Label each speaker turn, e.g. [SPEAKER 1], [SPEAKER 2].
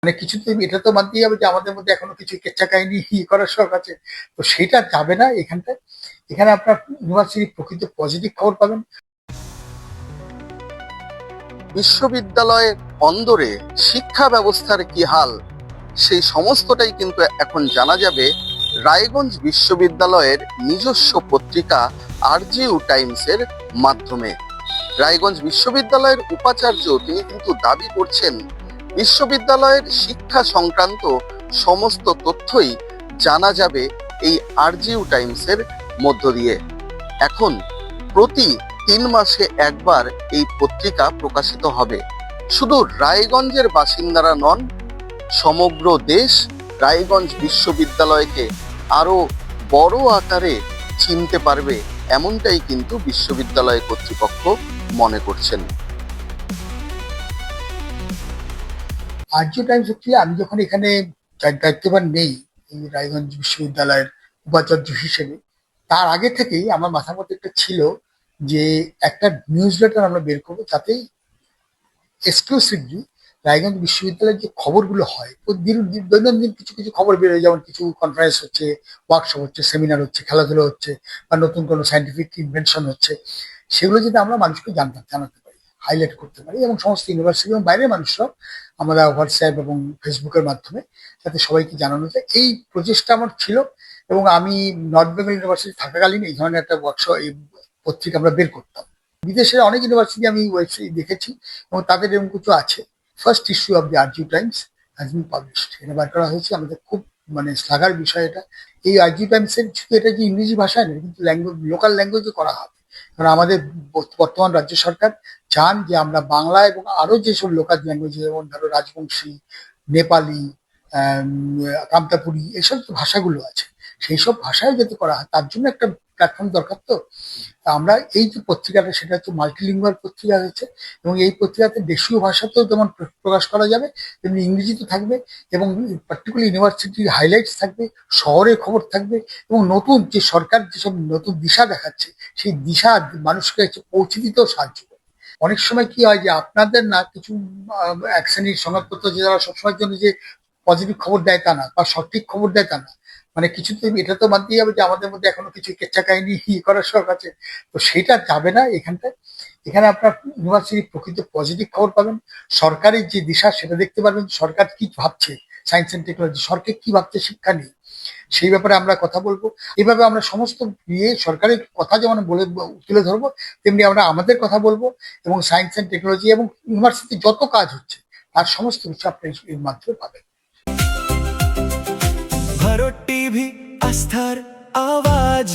[SPEAKER 1] মানে কিছু তো এটা তো মানতেই হবে যে আমাদের মধ্যে এখনো কিছু কেচ্চা কাহিনী করার শখ আছে। তো সেটা যাবে না এখানটায়। এখানে আপনার ইউনিভার্সিটির প্রকৃত পজিটিভ খবর পাবেন।
[SPEAKER 2] বিশ্ববিদ্যালয়ের অন্দরে শিক্ষা ব্যবস্থার কি হাল, সেই সমস্তটাই কিন্তু এখন জানা যাবে রায়গঞ্জ বিশ্ববিদ্যালয়ের নিজস্ব পত্রিকা আরজিইউ টাইমসের মাধ্যমে। রায়গঞ্জ বিশ্ববিদ্যালয়ের উপাচার্য তিনি কিন্তু দাবি করছেন বিশ্ববিদ্যালয়ের শিক্ষা সংক্রান্ত সমস্ত তথ্যই জানা যাবে এই আরজিইউ টাইমসের মধ্য দিয়ে। এখন প্রতি 3 মাসে একবার এই পত্রিকা প্রকাশিত হবে। শুধু রায়গঞ্জের বাসিন্দারা নন, সমগ্র দেশ রায়গঞ্জ বিশ্ববিদ্যালয়কে আরো বড় আকারে চিনতে পারবে, এমনটাই কিন্তু বিশ্ববিদ্যালয় কর্তৃপক্ষ মনে করছেন।
[SPEAKER 1] আর্য টাইমস হচ্ছে, আমি যখন এখানে দায়িত্ববান নেই এই রায়গঞ্জ বিশ্ববিদ্যালয়ের উপাচার্য হিসেবে, তার আগে থেকেই আমার মাথার মধ্যে একটা ছিল যে একটা নিউজ লেটার আমরা বের করবো, তাতেই এক্সক্লুসিভলি রায়গঞ্জ বিশ্ববিদ্যালয়ের যে খবরগুলো হয়, দৈনন্দিন কিছু কিছু খবর বেরোয়, যেমন কিছু কনফারেন্স হচ্ছে, ওয়ার্কশপ হচ্ছে, সেমিনার হচ্ছে, খেলাধুলা হচ্ছে, বা নতুন কোনো সাইন্টিফিক ইনভেনশন হচ্ছে, সেগুলো যদি আমরা মানুষকে জানাতে পারি, হাইলাইট করতে পারি, এবং সমস্ত ইউনিভার্সিটি এবং বাইরের মানুষরাও আমরা হোয়াটসঅ্যাপ এবং ফেসবুকের মাধ্যমে যাতে সবাইকে জানানো যায়, এই প্রচেষ্টা আমার ছিল। এবং আমি নর্থ বেঙ্গল ইউনিভার্সিটি থাকাকালীন এই ধরনের একটা ওয়ার্কশপ, এই পত্রিকা আমরা বের করতাম। বিদেশের অনেক ইউনিভার্সিটি আমি ওয়েবসাইট দেখেছি এবং তাদের এরকম কিছু আছে। First issue of the RGU Times has been published, এটা বার করা হয়েছে। আমাদের খুব মানে শ্লাঘার বিষয় এটা। এই আরজিইউ টাইমসের শুধু এটা যে ইংরেজি ভাষায় নয়, কিন্তু লোকাল ল্যাঙ্গুয়েজে করা হবে। কারণ আমাদের বর্তমান রাজ্য সরকার চান যে আমরা বাংলা এবং আরো যেসব লোকাল ল্যাঙ্গুয়েজ, যেমন ধরো রাজবংশী, নেপালি, কামতাপুরি, এইসব যে ভাষাগুলো আছে, সেই সব ভাষায় যাতে করা হয়, তার জন্য একটা প্ল্যাটফর্ম দরকার। তো তা আমরা এই যে পত্রিকাটা, সেটা হচ্ছে মাল্টিলিঙ্গুয়াল পত্রিকা হচ্ছে, এবং এই পত্রিকাতে দেশীয় ভাষাতেও যেমন প্রকাশ করা যাবে, তেমনি ইংরেজিতে থাকবে, এবং পার্টিকুলার ইউনিভার্সিটির হাইলাইটস থাকবে, শহরের খবর থাকবে, এবং নতুন যে সরকার যেসব নতুন দিশা দেখাচ্ছে, সেই দিশা মানুষকে পৌঁছে দিতেও সাহায্য করবে। অনেক সময় কি হয় যে আপনাদের না কিছু এক শ্রেণীর সংবাদপত্র যে যারা সবসময়ের জন্য যে পজিটিভ খবর দেয় তা না, বা সঠিক খবর দেয় তা না। মানে কিছু তো এটা তো মানতেই হবে যে আমাদের মধ্যে এখনো কিছু কেচ্চা কাহিনী করার শখ আছে। তো সেটা যাবে না এখানটায়। এখানে আপনার ইউনিভার্সিটির প্রকৃত পজিটিভ খবর পাবেন। সরকারের যে দিশা সেটা দেখতে পারবেন, সরকার কি ভাবছে সায়েন্স এন্ড টেকনোলজি, সরকার কি ভাবছে শিক্ষা নিয়ে, সেই ব্যাপারে আমরা কথা বলবো। এভাবে আমরা সমস্ত সরকারের কথা যেমন বলে তুলে ধরবো, তেমনি আমরা আমাদের কথা বলবো, এবং সায়েন্স এন্ড টেকনোলজি এবং ইউনিভার্সিটি যত কাজ হচ্ছে তার সমস্ত কিছু আপনি এর মাধ্যমে পাবেন।
[SPEAKER 3] भरो टीवी आस्थार आवाज।